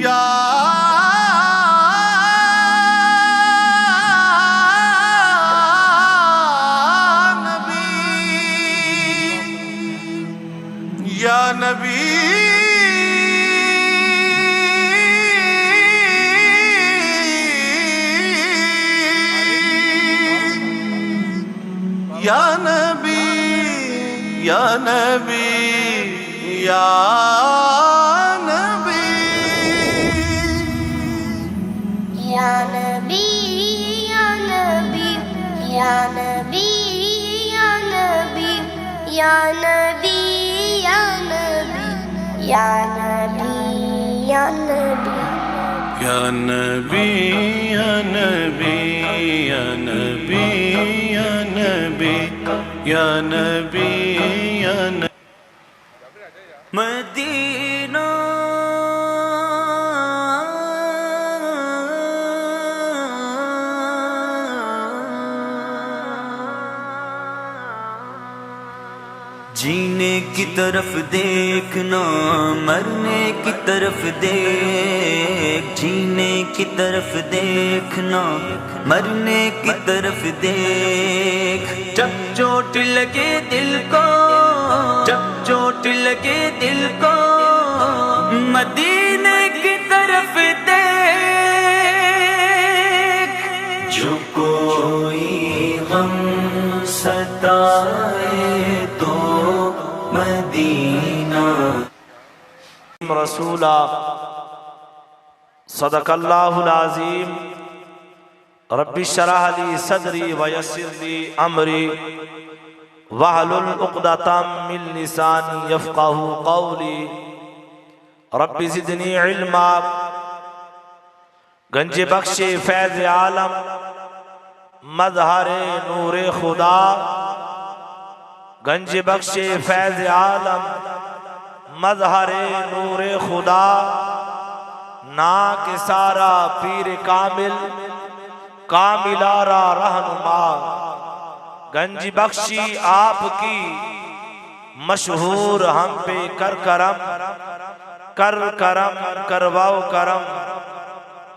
या या नबी या नबी या नबी या नबी या नबी या नबी या नबी या नबी या नबी या नबी या नबी या नबी या नबी या नबी या नबी या नबी या नबी मदीना जीने की तरफ देखना मरने की तरफ देख, जीने की तरफ देखना मरने की तरफ देख। जब चोट लगे दिल को, जब चोट लगे दिल को मदीने की तरफ देख। जो कोई गम सताए तो मदीना। रसूला सदकल्लाहुल अज़ीम। रब्बि शरह ली सदरी वयस्सिर ली अमरी वहलुल उक़दतम मिन लिसानी यफ़क़हू क़ौली। रब्बि ज़िदनी इल्मा। गंजे बख्शे फैज़ आलम मज़हरे नूरे खुदा। गंज बख्शे फैज़ आलम मज़हरे नूरे खुदा। ना के सारा पीर कामिल कामिलारा रहनुमा। गंज बख्शी आपकी मशहूर हम पे कर करम, कर करम करवाओ करम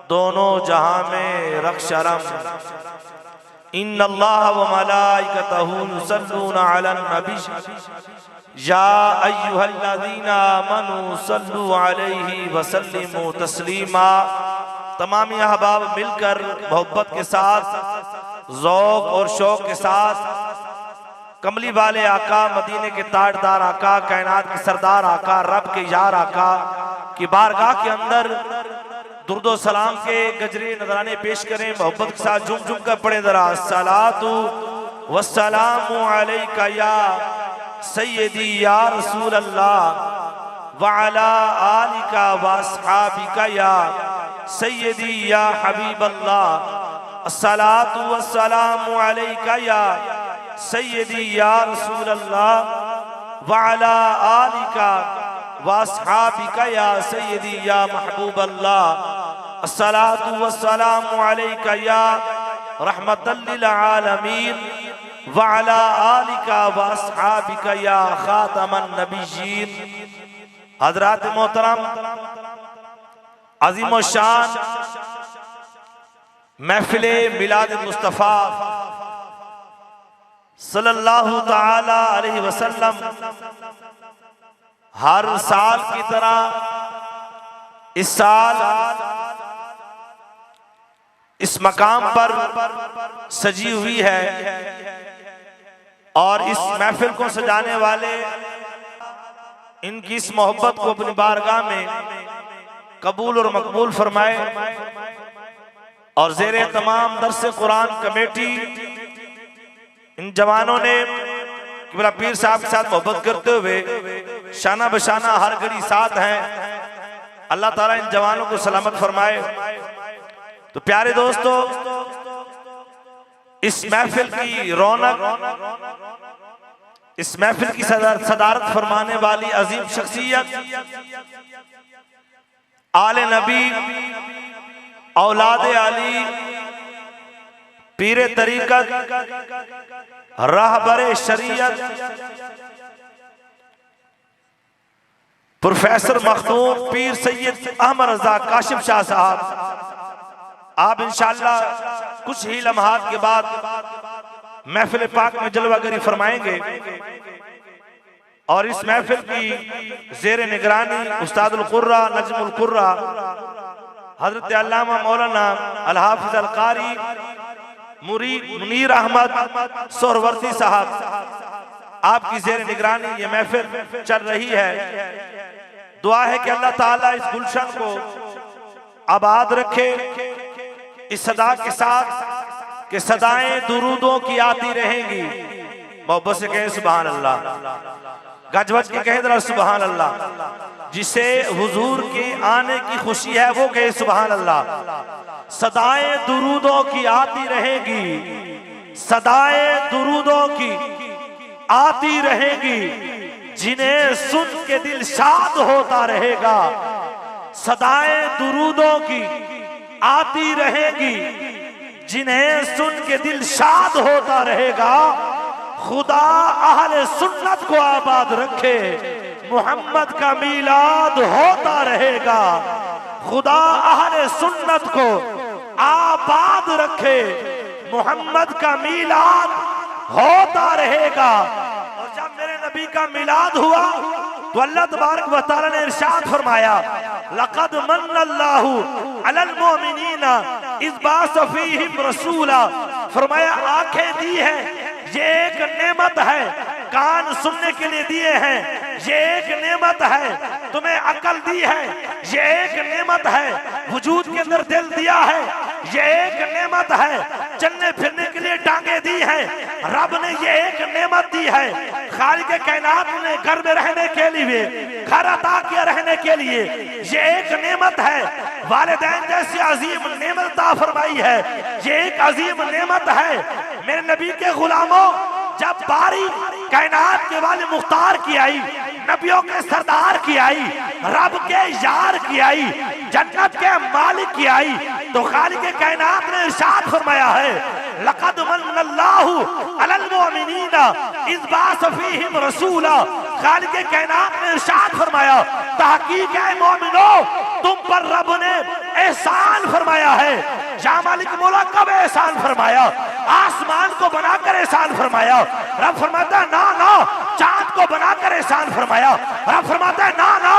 दोनों जहां में रक्षरम। इन्नल्लाह व मलाइकतहू युसल्लूना अलन नबी या अय्युहल्लज़ीना आमनू सल्लु अलैहि व सल्लिमू तस्लीमा। तमाम अहबाब मिलकर मोहब्बत के साथ ज़ौक़ और शौक़ के साथ कमली वाले आका, मदीने के ताजदार आका, कायनात के सरदार आका, रब के यार आका की बारगाह के अंदर दुर्दो सलाम के गजरे नजराने पेश करें। मोहब्बत के साथ झुम झुम कर पढ़े जरा। सलातु वस्सलामु अलैका या सय्यदी या रसूल अल्लाह व अला आलिका व अस्हाबिका या सय्यदी या हबीब अल्लाह। अस्सलातु वस्सलामु अलैका या सय्यदी या रसूल अल्लाह व अला आलिका व अस्हाबिका या सय्यदी या महबूब अल्लाह। अस्सलातु वस्सलामु अलैका या रहमतल लिल आलमीन व अला आलिका व अस्हाबिका या खातमन नबिय्यीन। हज़रात मोहतरम, अज़ीम व शान महफिल मिलाद मुस्तफ़ा सल्लल्लाहु ताला अलैहि वसल्लम हर साल की तरह इस साल इस मकाम पर सजी हुई है और इस महफिल को सजाने वाले इनकी इस मोहब्बत को अपनी बारगाह में कबूल और मकबूल फरमाए। और ज़ेरे तमाम दर्स कुरान कमेटी इन जवानों ने किबला पीर साहब के साथ मोहब्बत करते हुए शाना बशाना हर घड़ी साथ हैं। अल्लाह ताला इन जवानों को सलामत फरमाए। तो प्यारे दोस्तों, इस महफिल की रौनक, इस महफिल की सदारत फरमाने वाली अजीम शख्सियत आले नबी, औलादे अली, पीरे तरीकत, राहबरे शरीयत, प्रोफेसर मखदूम पीर सैयद अहमद रजा काशिफ शाह साहब, आप इंशाअल्लाह कुछ ही लम्हात के बाद महफिल पाक में जलवागरी फरमाएंगे। और इस महफिल की जेर निगरानी उस्तादुल कुर्रा नजमुल कुर्रा हजरत अल्लामा मौलाना अल हाफिज अल कारी मुनीर अहमद सोहरवर्दी साहब, आपकी जेर निगरानी ये महफिल चल रही है। दुआ है कि अल्लाह ताला इस गुलशन को आबाद रखे इस सदा के साथ कि सदाएं दुरूदों की आती रहेंगी। मोहब्बत से कहें सुभान अल्लाह, गजवज के कहें जरा सुभान अल्लाह। जिसे हुजूर के आने की खुशी है वो कहे सुभान अल्लाह। सदाएं दुरूदों की आती रहेगी, सदाएं दुरूदों की आती रहेगी, जिन्हें सुन के दिल शाद होता रहेगा। सदाएं दुरूदों की आती रहेगी, जिन्हें सुन के दिल शाद होता रहेगा। खुदा अहले सुन्नत को आबाद रखे, मोहम्मद का मीलाद होता रहेगा। खुदा अहले सुन्नत को आबाद रखे, मोहम्मद का मीलाद होता रहेगा। और जब मेरे नबी का मिलाद हुआ तो अल्लाह तबारक व तआला ने इरशाद फरमाया, लक़द मन्नल्लाहु अलल मोमिनीना इज़ बाअस फ़ीहिम रसूला। फरमाया आंखें दी है, ये एक नेमत है। कान सुनने के लिए दिए हैं, ये एक नेमत है। तुम्हें अकल दी है, ये एक नेमत है। वजूद के अंदर दिल दिया है, ये एक नेमत है। चलने फिरने के लिए टांगे दी हैं, रब ने ये एक नेमत दी है। खालिक कायनात ने घर में रहने के लिए घर अता किया, रहने के लिए ये एक नेमत है। वालिदैन जैसी अजीम नेमत अता फरमाई है, ये एक अजीम नेमत है। मेरे नबी के गुलामों, जब बारी कायनात के वाले मुख्तार की आई, नबियों के सरदार की आई, रब के यार की आई, जन्नत के मालिक की आई, तो खालिक कायनात ने इरशाद फरमाया है, लक़द मन्नल्लाहु अलल मोमिनीना इज़ बाअस फ़ीहिम रसूला। खालिक कायनात ने इरशाद फरमाया, तहकीक है मोमिनो, तुम पर रब ने एहसान फरमाया है। या मालिक मौला कब एहसान फरमाया? आसमान को बनाकर एहसान फरमाया। रब फरमाता है ना ना, चांद को बनाकर एहसान फरमाया। रब फरमाता है ना ना,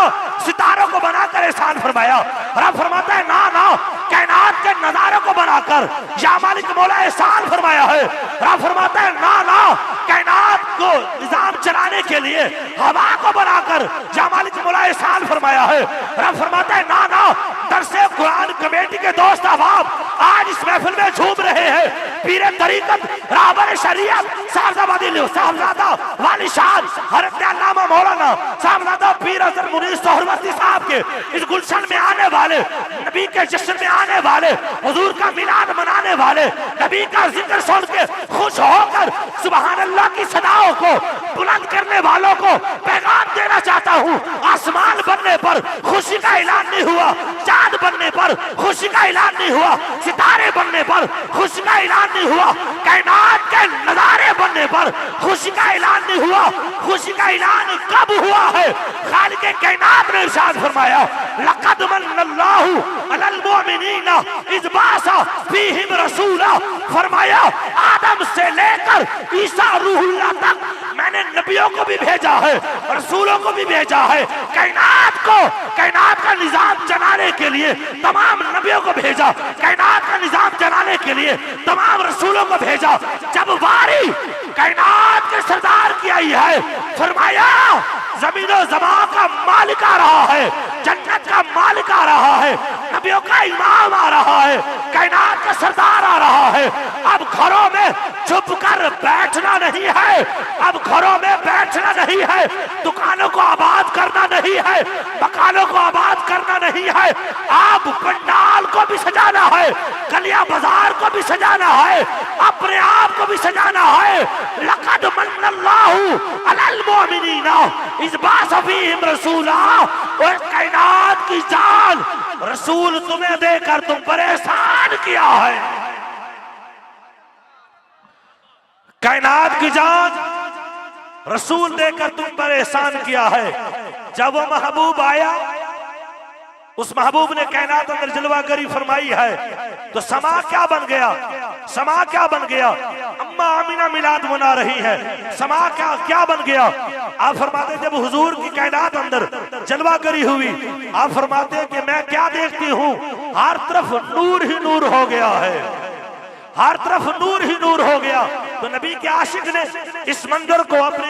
सितारों को बनाकर एहसान फरमाया। रब फरमाता है ना ना, कायनात के नजारों को बनाकर या मालिक मौला एहसान फरमाया है। रब फरमाता है ना ना, कायनात को निजाम चलाने के लिए हवा को बनाकर या मालिक मौला एहसान फरमाया है। रब फरमाता है ना ना, दरसे कुरान कमेटी के दोस्त अहबाब आज इस महफिल में झूम रहे हैं। पीरे तरीकत राहबर शरीयत साहबजादा वाली शान हज़रत अल्लामा मौलाना साहबजादा पीर हसन मुनीर सोहरवर्दी साहब के इस गुलशन में आने वाले, नबी के जश्न में आने वाले, हुजूर का मिलाद मनाने वाले, नबी का जिक्र सुन के खुश होकर सुभान अल्लाह की सदाओं को बुलंद करने वालों को पैगाम देना चाहता हूँ। आसमान बनने पर खुशी का ऐलान नहीं हुआ, चांद बनने पर खुशी का ऐलान नहीं हुआ, सितारे बनने पर खुशी का ऐलान नहीं हुआ, कायनात के नजारे बनने पर खुशी का ऐलान नहीं हुआ। खुशी का ऐलान कब हुआ है? खालिक कायनात ने इरशाद फरमाया, लक़द मन्नल्लाहु अलल मोमिनीना इज़ बाअस फ़ीहिम रसूला। फरमाया आदम से लेकर ईसा रूहुल्लाह तक मैंने नबियों को भी भेजा है, रसूलों को भी भेजा है। कायनात को, कायनात का निजाम चलाने के लिए तमाम नबियों को भेजा, कायनात का निजाम चलाने के लिए तमाम रसूलों को भेजा। जब वारी कायनात के सरदार की आई है, फरमाया जमीन और ज़मीन का मालिक आ रहा है, जन्नत का मालिक आ रहा है, नबियों का इमाम आ रहा है, कायनात का सरदार आ रहा है। अब घरों में चुप कर बैठना नहीं है, अब घरों में बैठना नहीं है, दुकानों को आबाद करना नहीं है, मकानों को आबाद करना नहीं है। अब पंडाल को भी सजाना है, गलियां बाजार को भी सजाना है, अपने आप को भी सजाना है। लक़द मन्नल्लाहु अलल मोमिनीना इज़ बाअस फ़ीहिम रसूला। और कायनात की जान रसूल तुम्हें देकर तुम पर एहसान किया है। कायनात की जान रसूल देकर तुम पर एहसान किया है। जब वो महबूब आया, उस महबूब ने कायनात अंदर जलवागरी फरमाई है, तो समा क्या बन गया, समा क्या बन गया। अम्मा आमिना मिलाद मना रही है, समा क्या बन गया। आप फरमाते जब हुजूर की कायनात अंदर जलवागरी हुई, आप फरमाते कि मैं क्या देखती हूँ, हर तरफ नूर ही नूर हो गया है, हर तरफ नूर ही नूर हो गया। तो नबी के आशिक ने इस मंजर को अपने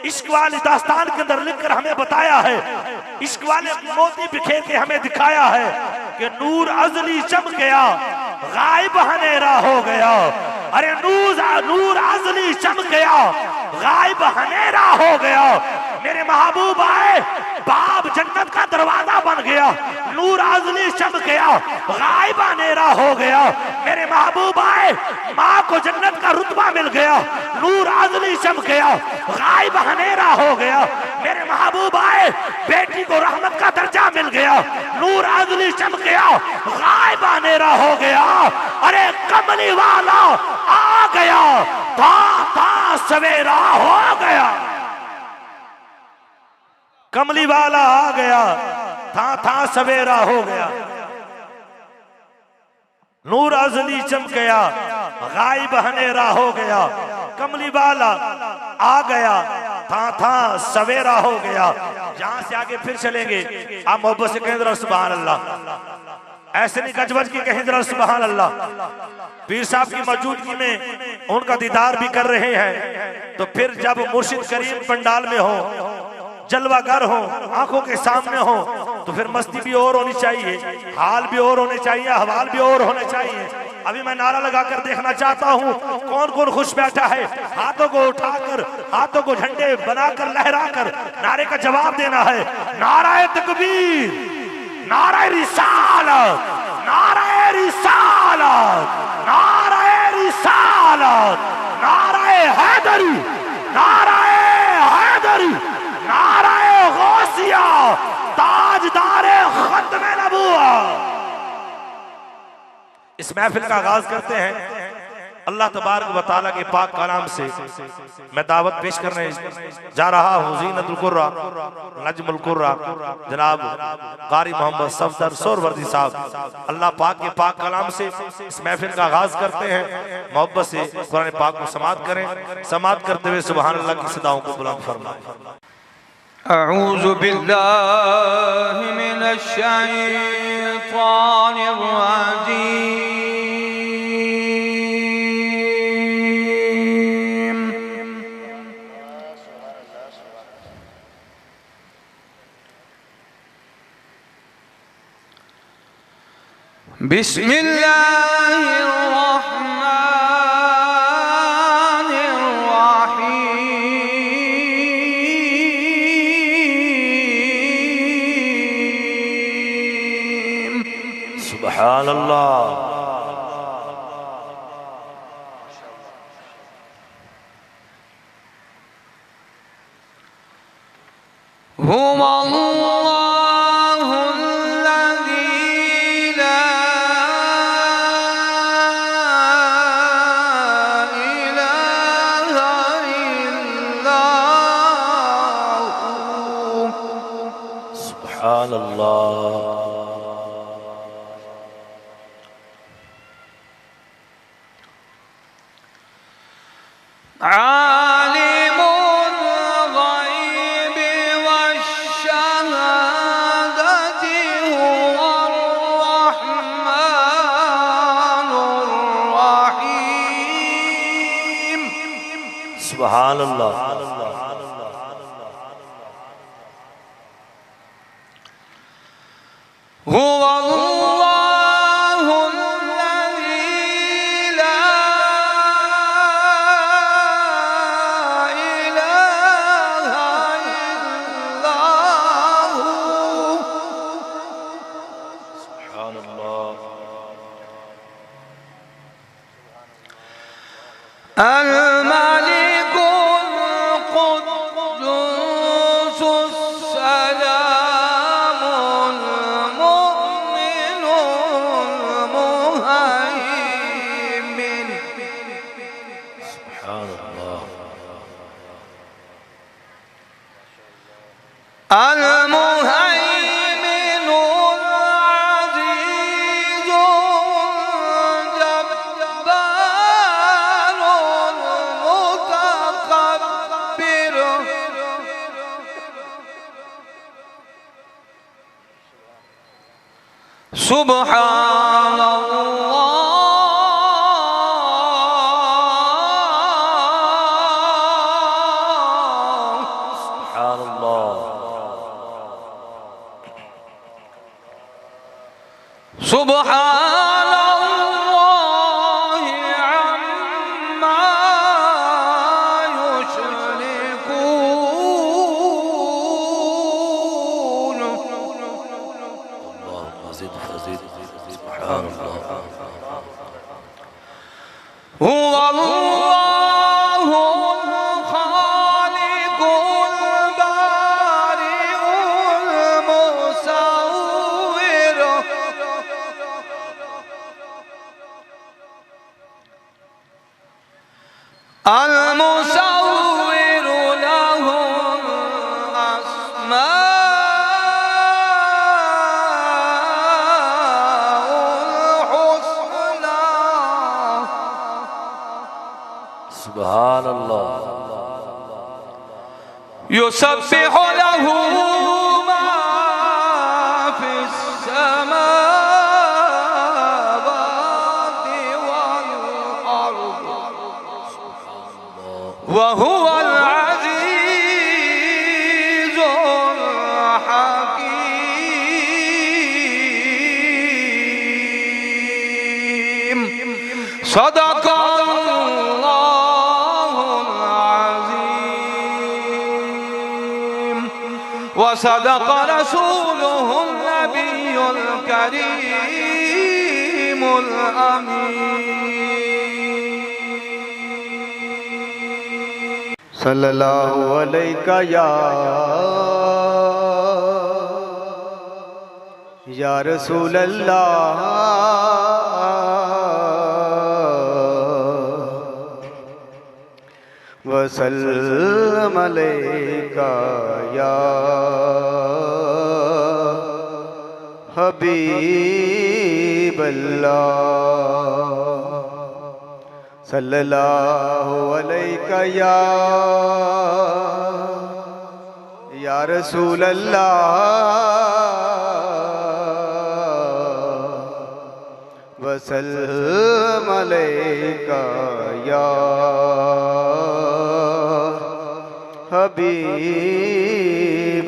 इश्क वाली दास्तान के अंदर लिखकर हमें बताया है, इश्क वाले मोती बिखेर के हमें दिखाया है कि नूर अजली चमक गया, गायब हनेरा हो गया। अरे नूर अजली चमक गया, गायब हनेरा हो गया। मेरे महबूब आए, बाब जन्नत का दरवाजा बन गया, नूर अजली चमक गया, गायब हनेरा हो गया। मेरे महबूब आए, माँ को जन्नत का रुतबा मिल गया, नूर अजली चमक गया, गायब हनेरा हो गया। मेरे महबूब आए, बेटी को रहमत का दर्जा मिल गया, नूर अजली चमक गया, गायब हनेरा हो गया। अरे कमली वाला आ गया, था सवेरा हो गया। कमली वाला आ गया, था सवेरा हो गया। नूर अजली चमक गया, गायब हनेरा हो गया। कमली वाला आ गया, था सवेरा हो गया। यहां से आगे फिर चलेंगे, आप मोहब्बत से कहें जरा सुभान अल्लाह, ऐसे नहीं गजबज की कहें जरा सुभान अल्लाह। पीर साहब की मौजूदगी में उनका दीदार भी कर रहे हैं, तो फिर जब मुर्शिद करीम पंडाल में हो, जलवागर हो, आंखों के सामने हो, तो फिर मस्ती भी और होनी चाहिए, हाल भी और होने चाहिए, हवाल भी और होने चाहिए। अभी मैं नारा लगाकर देखना चाहता हूँ कौन कौन खुश बैठा है। हाथों को उठाकर, हाथों को झंडे बनाकर लहराकर नारे का जवाब देना है। नाराए तकबीर, नाराए रिसालत, नाराए रिसालत, नाराए रिसालत, नाराए हैदरी, नाराए हैदरी, नाराए गौसिया, ताजदारे खत्मे नबुव्वत। इस महफिल का आगाज करते हैं अल्लाह तबारक व तआला के पाक कलाम से। मैं दावत पेश करने जा रहा हूँ ज़ीनतुल कुर्रा, नजमुल कुर्रा, जनाब कारी मोहम्मद सफदर सोहरवर्दी साहब। अल्लाह पाक के पाक कलाम से इस महफिल का आगाज करते हैं। मोहब्बत से कुरान पाक को समाअत करें, समाअत करते हुए सुभान अल्लाह की सदाओं को बुलंद फरमाएं। अऊज़ु बिल्लाहि मिनश शैतानिर रजीम। बिस्मिल्लाहिर रहमानिर रहीम। सुभान अल्लाह। हुवल्लाहुल्लज़ी ला इलाहा इल्ला हु। सुभान अल्लाह। आलिमुल गैबि वश्शहादति हुवल रहमानुर रहीम। सुभान अल्लाह। हुवल्लाहुल्लज़ी ला इलाहा इल्ला हु। सुभान अल्लाह। अल मालिकुल कुद्दूसुस सलामुल मुमिनुल मुहैमिन। सुभान अल्लाह। सुब्हानल्लाह अम्मा युश्रिकून। हुवल्लाहुल खालिकुल बारिउल मुसव्विर। अल मुसव्विर लहुल अस्माउल हुस्ना। सुभान अल्लाह। युसब्बिहु लहू मा फिस समावाति वल अर्द व हुवल अज़ीज़ुल हकीम। सदक़ल्लाहुल अज़ीम व सदक़ रसूलुहुन नबियुल करीमुल अमीन। सल्लल्लाहु अलैका या रसूल अल्लाह। वसल्लम अलैका या हबीब अल्लाह। सल्लल्लाहु अलैका या रसूल अल्लाह। वसल्लम अलैका या हबीब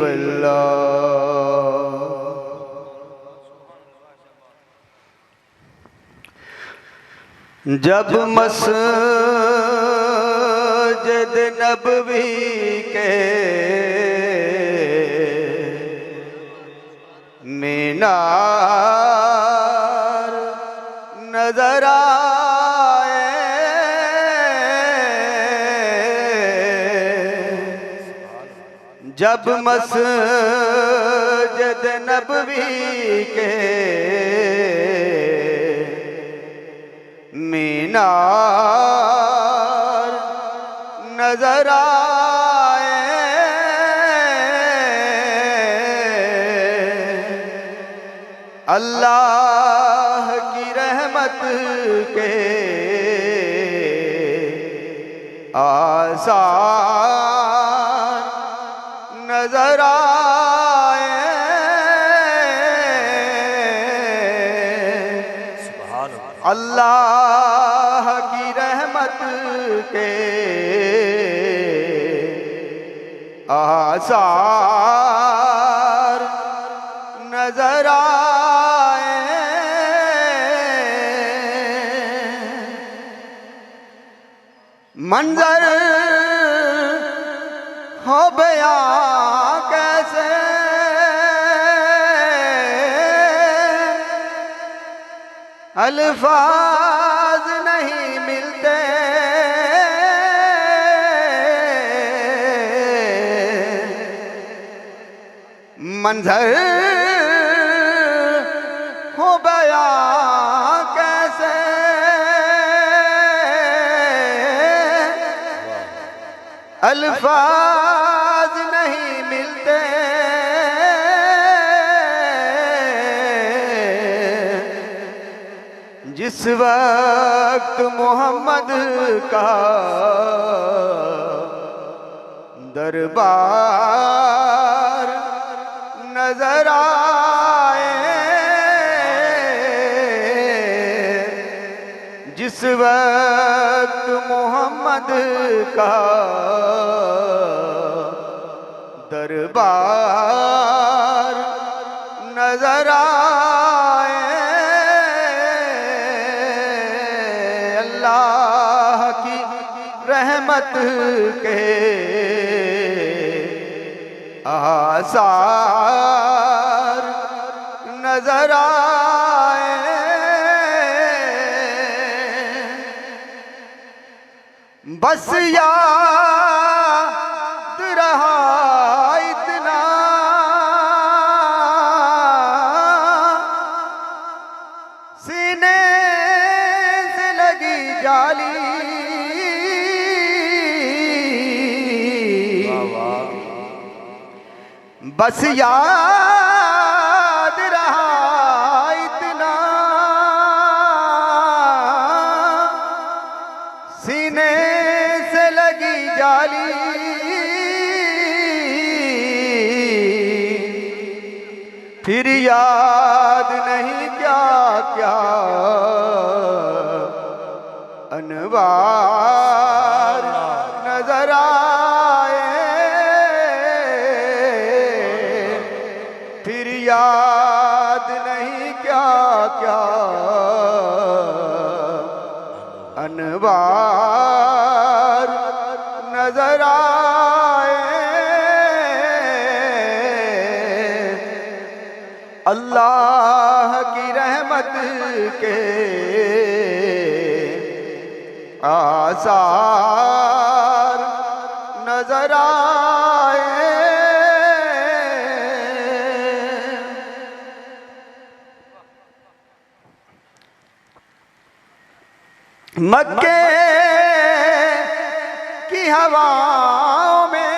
अल्लाह। जब मस्जिद नबवी के मीनार नजर आए, जब मस्जिद नबवी के मीनार नजर आए, अल्लाह की रहमत के आसार नजर आए, अल्लाह की रहमत के आसार नजर आए। मंजर हो बयां कैसे अल्फाज नहीं मिलते, मंजर हो बयां कैसे अल्फाज नहीं मिलते, जिस वक्त मोहम्मद का दरबार नजर आए, जिस वक्त मोहम्मद का दरबार नजर आए, अल्लाह की रहमत के आसार नजर आए, बस याद रहा इतना सीने से लगी जाली, बस याद रहा इतना सीने से लगी जाली, फिर याद नहीं क्या क्या अनवार नजर आए, फिर याद नहीं क्या क्या अनवार नजर आए। अल्लाह की रहमत के आसार नजर आए। मक्के की हवाओं में,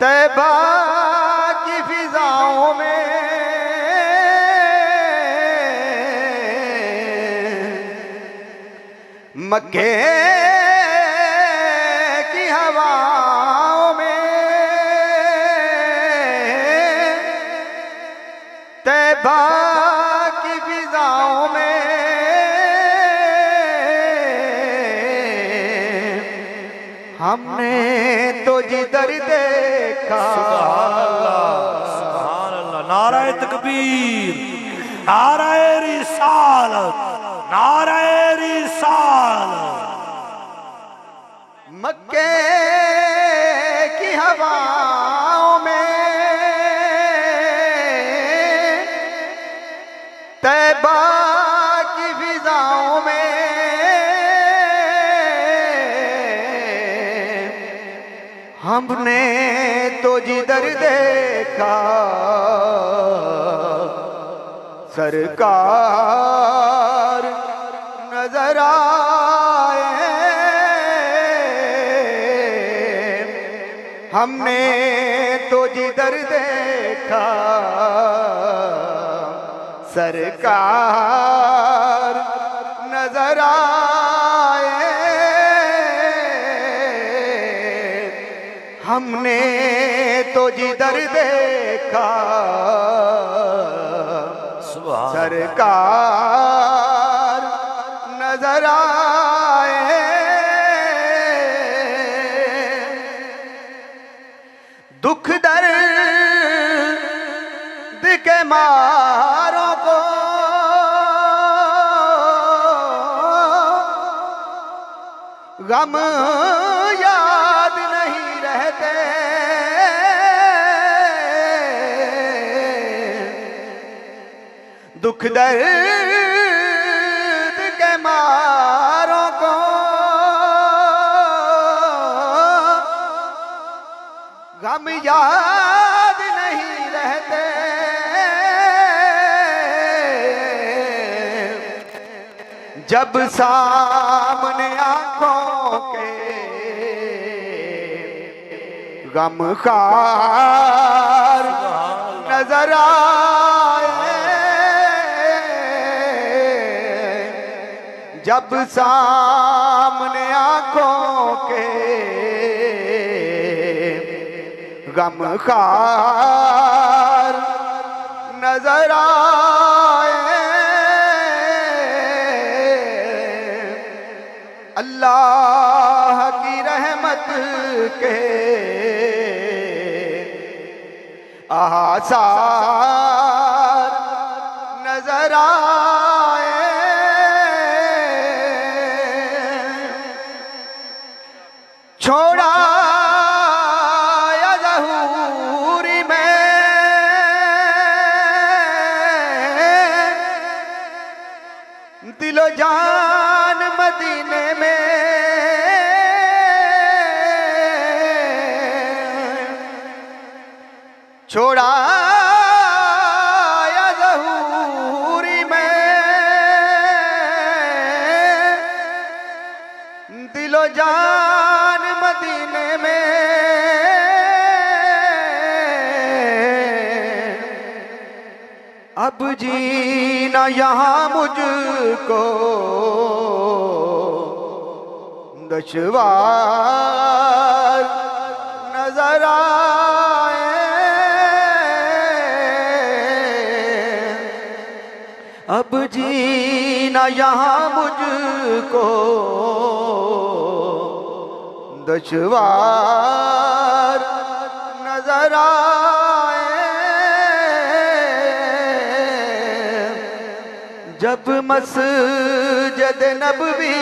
तैबा की फिजाओं में, मक्के की हवाओं में, तैबा की फिजाओं में, हमने तो जिधर देखा, सुभान अल्लाह, नाराए तकबीर, नाराए रिसालत, नाराए रिसालत। मक्के की हवाओं में, तैबा की फिजाओं में, हमने तो जिधर देखा सरकार नजर आए, हमने तो जिधर देखा सरकार नजर आए, हमने तो जिधर देखा सरकार नजर आए। दुख दर्द के मारों को गम याद नहीं रहते, दुख दर्द के मारों को गम याद नहीं रहते, जब सामने आंखों के गमखार नजर आए, जब सामने आंखों के गमखार नजर आए, अल्लाह की रहमत के आसार नजर आए। छोड़ा या ज़हूरी में दिलो जान मदीने में, छोड़ा या ज़हूरी में दिलो जान मदीने में। अब जीना यहाँ मुझको दुश्वार नजर आए। अब जीना यहाँ मुझको दुश्वार नजर आए। जब मस्जिद नबवी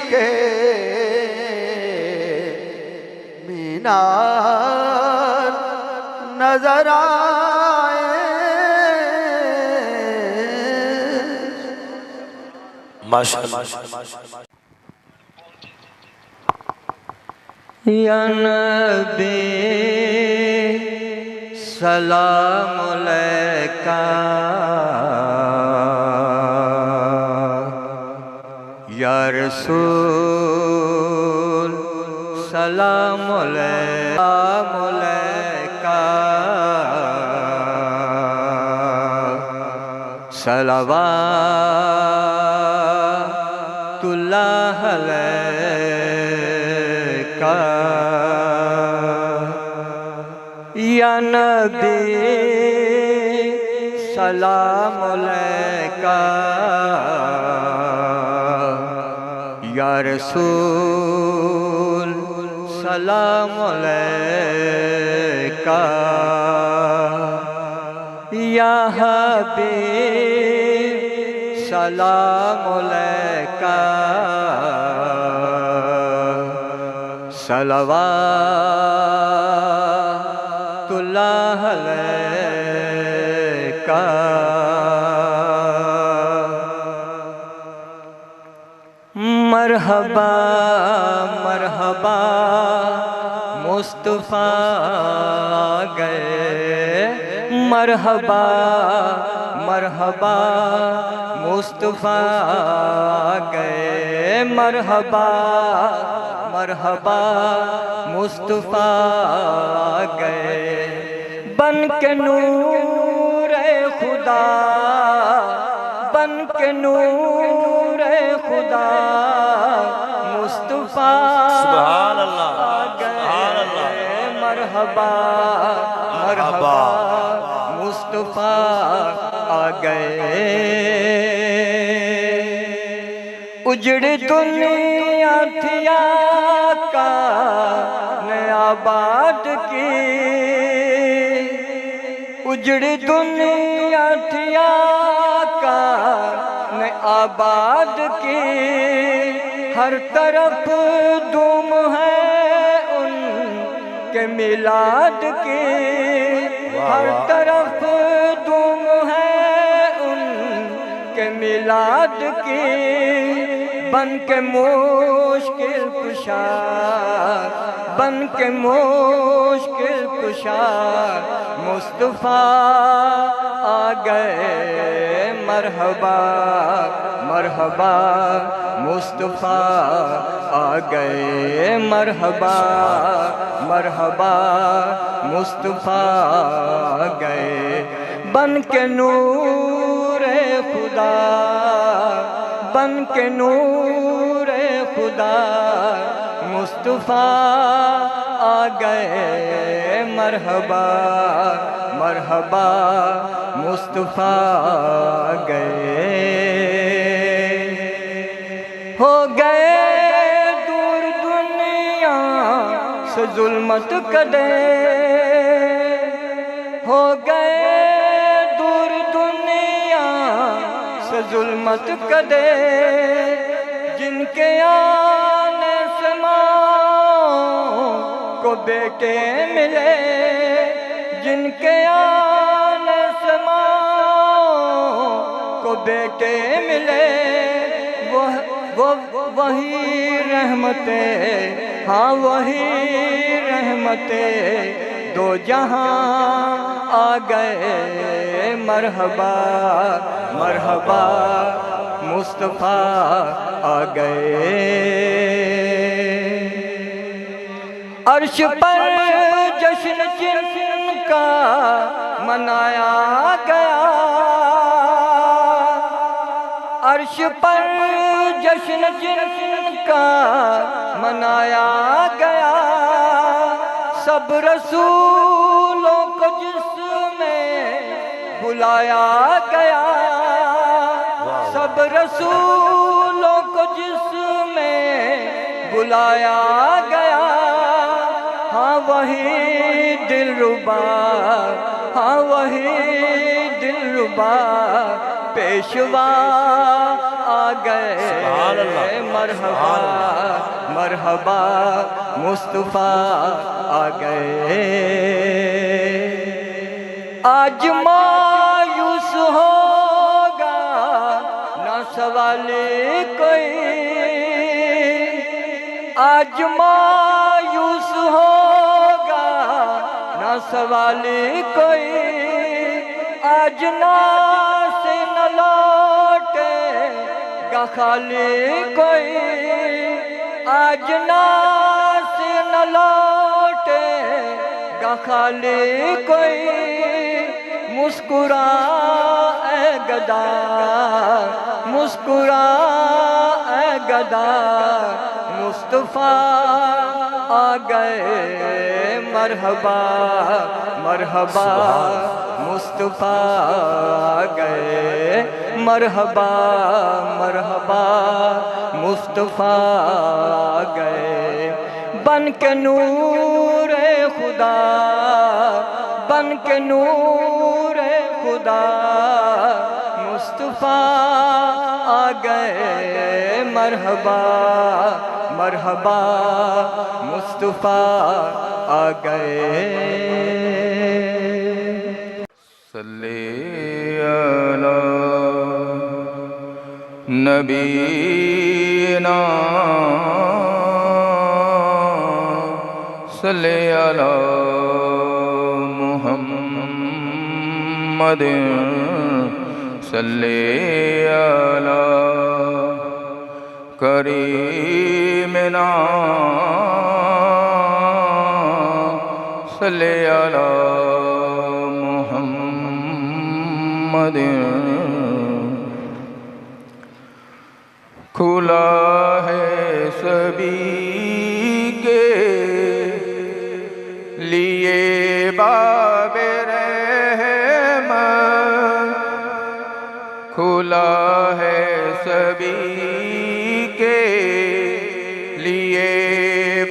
के मीनार नजर आए। माशाअल्लाह। या नबी सलाम अलैका, या रसूल सलाम अलैका, सलवातुल्लाह अलैका। या नबी सलाम अलैका, या रसूल सलाम अलैका, या हबीब सलाम अलैका, सलवातुल्लाह अलैका। मरहबा मरहबा मुस्तफ़ा गए, मरहबा मरहबा मुस्तफ़ा गए, मरहबा मरहबा मुस्तफ़ा गए। बन के नूर खुदा, बन के नूर खुदा मुस्तफ़ा सुभान अल्लाह, सुभान अल्लाह। मरहबा मरहबा मुस्तफ़ा आ गए। उजड़ दुनिया थिया का नया बात की, उजड़ दुनिया थिया का न आबाद की। हर तरफ धूम है उनके मिलाद की, हर तरफ धूम है उनके मिलाद की। बन के मुश्किल कुशा, बन के मुश्किल कुशा मुस्तफ़ा आ गए। मरहबा मरहबा मुस्तफ़ा आ गए, मरहबा मरहबा मुस्तफ़ा आ गए। बन के नूर खुदा, बन के नूर खुदा मुस्तफ़ा आ गए। मरहबा मरहबा मुस्तफ़ा आ गए। हो गए मत कदे हो गए दूर दुनिया से जुल्मत कदे जिनके आने से माँ को बेटे मिले जिनके आने से माँ को बेटे मिले वो वही रहमते हाँ वही रहमते दो जहां आ गए मरहबा मरहबा मुस्तफ़ा आ गए। अर्श पर जश्न जिनका मनाया गया अर्श पर जश्न जिनका मनाया गया सब रसूलों को जिसमें बुलाया गया सब रसूलों को जिसमें बुलाया गया हाँ वही दिलरुबा हाँ वही दिलरुबा पेशवा आ गए मरहबा मरहबा मुस्तफ़ा आ गए। आज मायूस होगा ना सवाल कोई आज मायूस होगा ना सवाल कोई आज ना से न लौटेगा खाली कोई आज ना से न लौटेगा खाली कोई मुस्कुरा ए गदा मुस्कुरा ए गदा मुस्तफ़ा आ गए मरहबा मरहबा मुस्तफ़ा आ गए मरहबा मरहबा मुस्तफ़ा आ गए बन के नूर खुदा बन के नूर खुदा मुस्तफ़ा आ गए मरहबा मरहबा मुस्तफ़ा आ गए। सल्ले अला नबीना सल्ले अला मुहम्मद सल्ले अला करीमना सल्ले अला मुहम्मद खुला है सभी के लिए बाबे रहमत खुला है सभी के लिए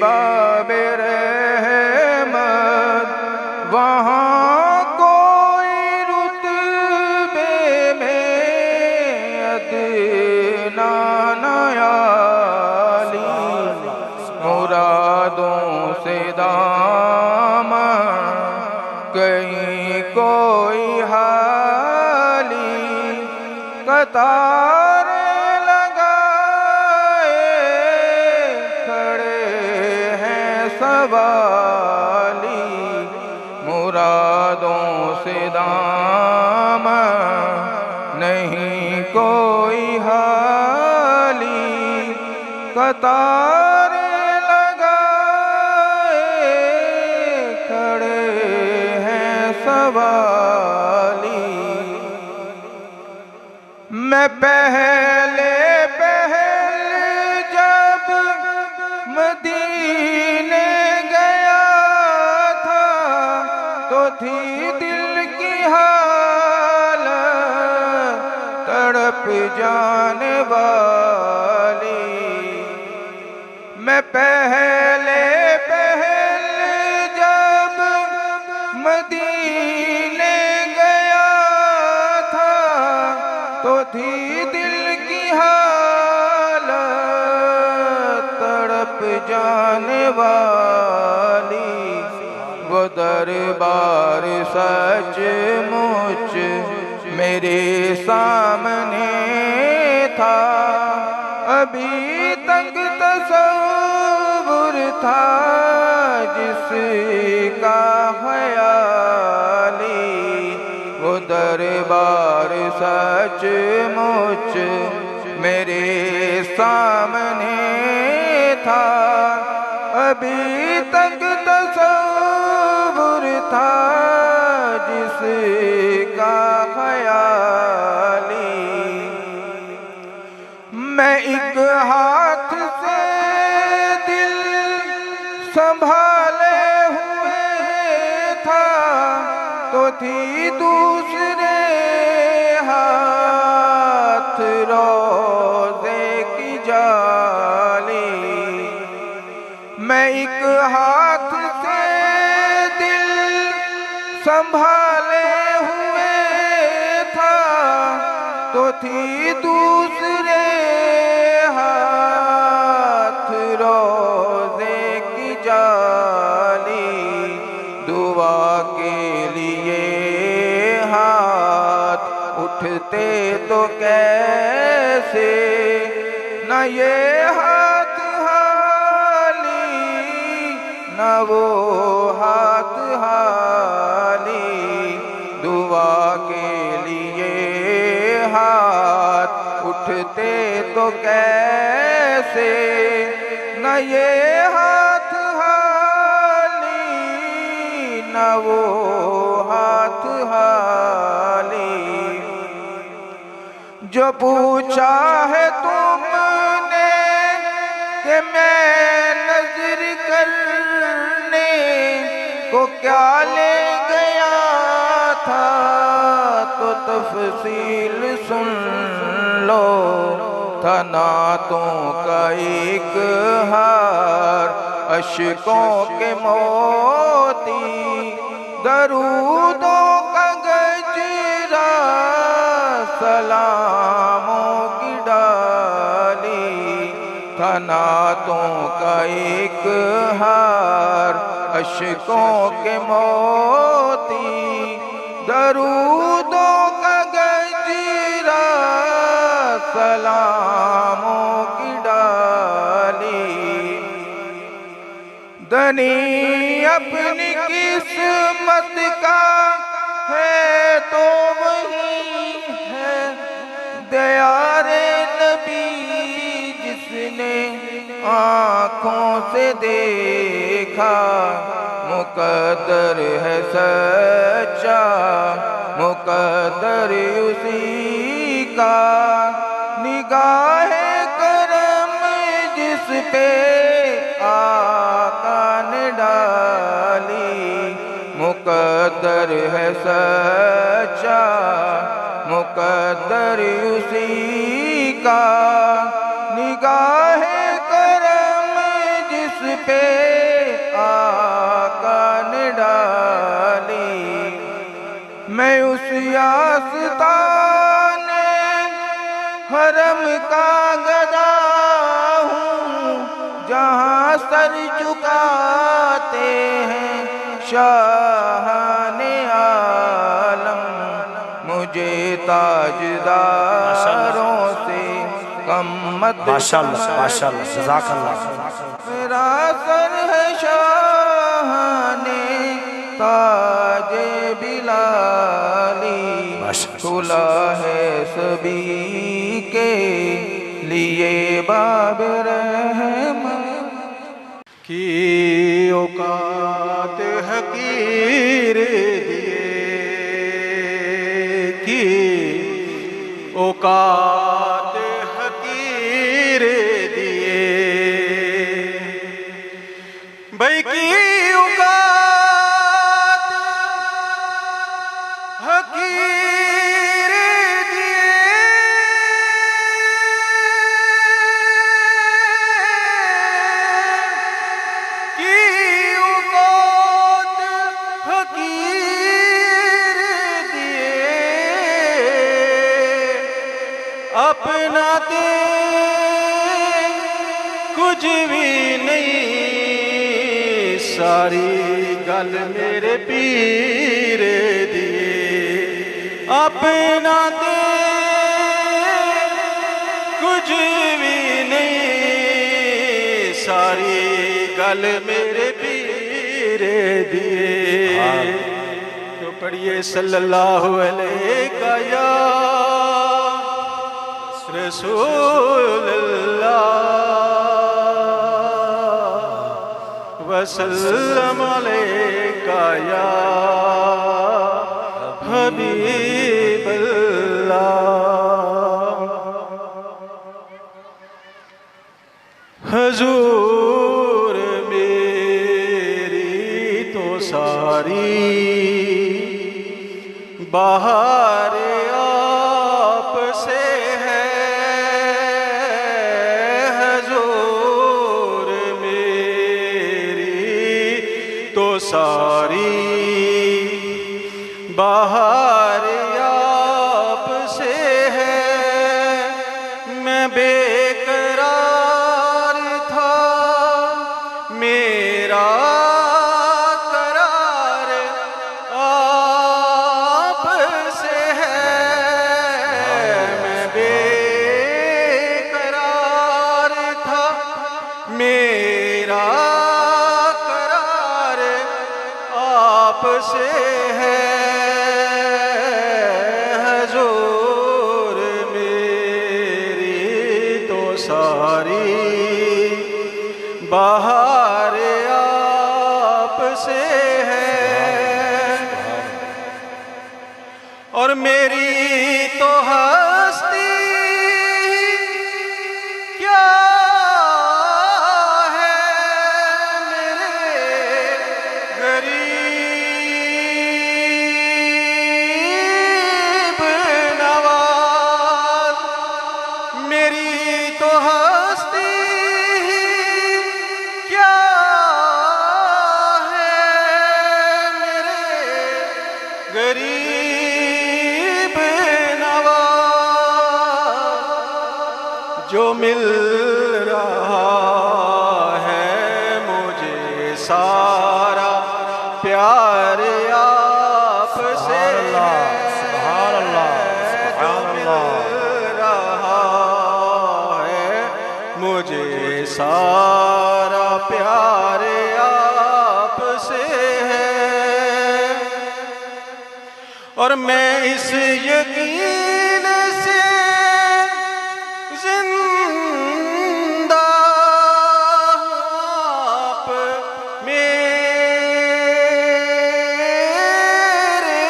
बाबे रहमत वहाँ कोई रुतबे में अदना नयाली मुरादों से दामन कहीं कोई हाली कतार लगाए खड़े हैं सवाली मुरादों से दामन नहीं कोई हाली कतार लगाए खड़े हैं सवाली मैं पहले जब मदीने गया था तो थी दिल की हालत तड़प जाने वाली मैं पहले वाली, वो दरबार सचमुच मेरे सामने था। अभी तक तसव्वुर था जिसका ख्याली, वो दरबार सचमुच मेरे सामने था। अभी तक तसव्वुर था जिसका ख्याली। मैं एक हाथ से दिल संभाले हुए था, तो थी दूसरे हाथ रोज़े की जाली। मैं एक हाथ से दिल संभाले हुए था, तो थी दूसरे हाथ रोज़े की जाली। दुआ के लिए हाथ उठते तो कैसे, न ये हाथ हाली न वो हाथ हाली। दुआ के लिए हाथ उठते तो कैसे, न ये हाथ हाली न वो हाथ हाली। जो पूछा है तुमने कि मैं नजर करने को क्या ले गया था, तो तफसील सुन लो। था नातों का एक हार, अश्कों के मोती, दरूदों का गजरा, सलामों की डाली। था नातों का एक हार, अश्कों के मोती, दरूदों का गजरा, सलामों की डाली। धनी अपनी किस्मत का है तो वही है दयारे नबी, जिसने आँखों से देखा। मुकद्दर है सच्चा, मुकद्दर उसी का। निगाहे करम जिस पे आका ने डाली, मुकद्दर है सच्चा, मुकद्दर उसी का। निगाहे करम जिस पे आका ने डाली। मैं उस आस्ताने हरम का गदा हूँ, जहाँ सर झुकाते हैं शाहाने आलम। मुझे ताजदारों से कम मत माशाअल्लाह माशाअल्लाह जज़ाकल्लाह। मेरा सर है शाहाने ताजे बिलाली, खुला है सभी के लिए बाब रहमत की। औकात हकीर दिए की, औकात हकीर दिए भाई की। औकात हकीर दिए की, औकात हकीर दिए। अपना दे कुछ भी नहीं सारी गल मेरे पीर दिए अपना दे कुछ भी नहीं सारी गल मेरे पीर दिए तो पढ़िए सल्लल्लाहु अलैहि या रसूल अल्लाह वसल्लम अलैका या हबीब अल्लाह। हुजूर मेरी तो सारी बाहर आप से है हुजूर मेरी तो सारी बाहर आप से है मैं बेकरार था मेरा करार आप से है मैं बेकरार था मेरा करार आप से है हुजूर मेरी तो सारी बाहर आप से है और मेरी तो हस्ती क्या है मेरे गरीब नवाज मेरी तो हस्ती क्या है मेरे गरीब नवाज जो मिल रहा है मुझे सारा प्यार आप से है जो मिल रहा है मुझे सारा प्यार आप से है और मैं इस यकीन से जिंदा हूं आप मेरे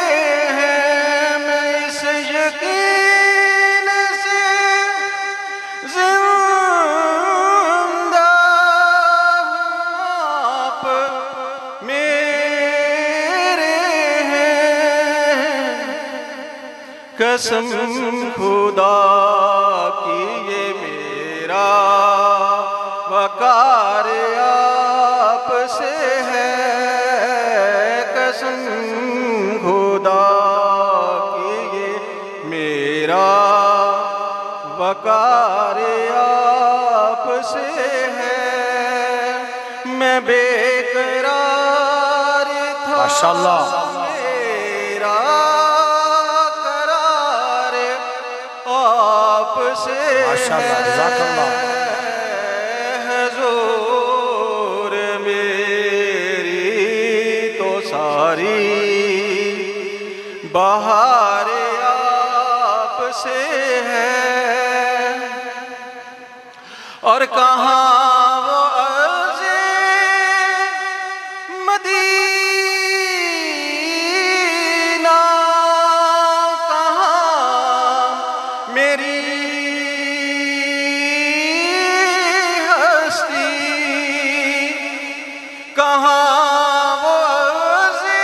हैं मैं इस यकीन से जिंदा हूं आप मेरे हैं कसम खुदा की ये मेरा वकार आप से है कसम खुदा की ये मेरा वकार आप से है मैं बेकरार था माशाअल्लाह मेरा करार आप से माशाअल्लाह, जज़ाकल्लाह। हुजूर मेरी तो सारी बाहर आप से है और कहाँ वो अर्ज़े मदीना कहाँ मेरी हस्ती कहाँ वो अर्ज़े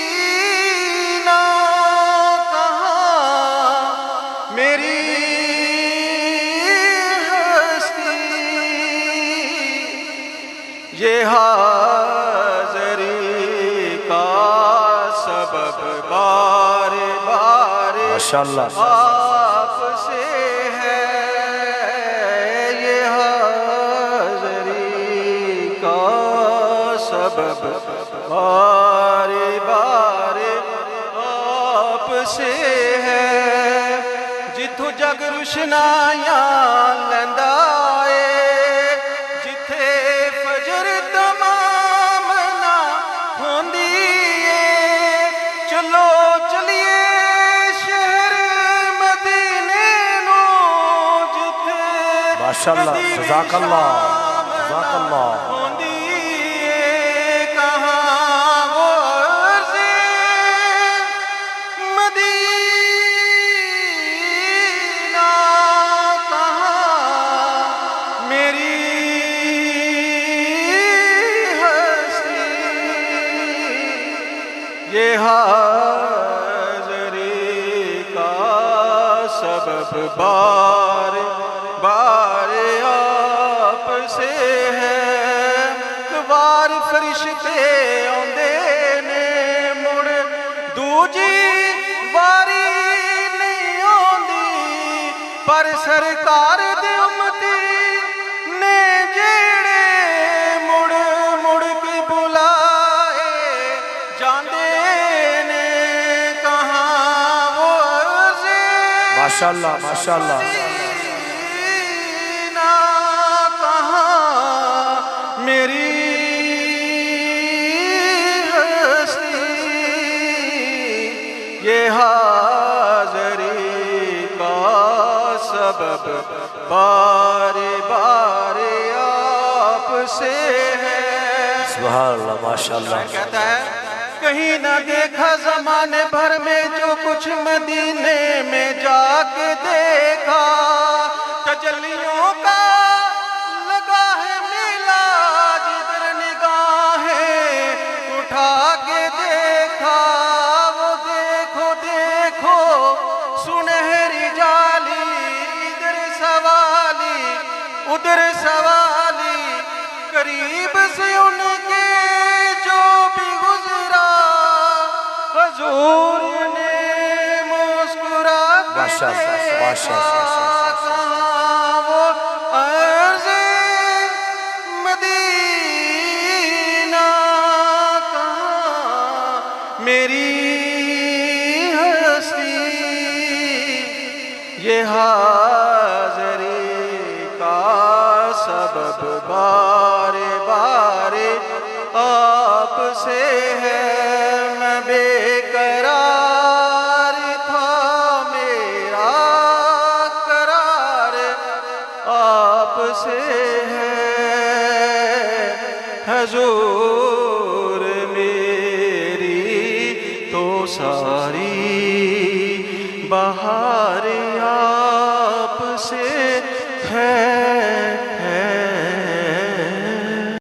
मदीना कहाँ मेरी हस्ती ये हाज़री का सबब बार बार माशाअल्लाह आपसे है ये हाज़री बारे बारे आपसे है जिथों जग रुशनाइयां लैंदा है जिथे फजर तमाम ना होंदी है चलो चलिए शहर मदीने नो जिथे माशाअल्लाह जज़ाकल्लाह जज़ाकल्लाह होंदी है कहाँ वो अर्ज़े मदीना कहाँ मेरी हस्ती ये हाज़री का सबब बार बार आपसे है वार फरिश्ते आंदे ने मुड़ दूजी वारी नहीं आंदी पर सरकार दे उम्मती ने जेड़े मुड़ मुड़ के बुलाए जांदे ने कहाँ वो अर्ज़े माशाअल्लाह माशाअल्लाह ना कहाँ मेरी हस्ती ये हाज़री का सबब बारे बारे आपसे है सुभान अल्लाह माशाअल्लाह कहता है कहीं ना देखा जमाने भर में जो कुछ मदीने में जाके देखा तजल्लियों का लगा है मेला जिधर निगाहें उठा के देखा वो देखो देखो सुनहरी जाली इधर सवाली उधर सवाली करीब से उनके जो भी गुजरा हजूर ने मुस्कुरा के माशाअल्लाह, माशाअल्लाह। कहाँ वो अर्ज़े मदीना कहाँ मेरी हस्ती ये हाज़री का सबब बारे बारे आपसे है मैं बेकरार था मेरा करार आपसे है हजूर मेरी तो सारी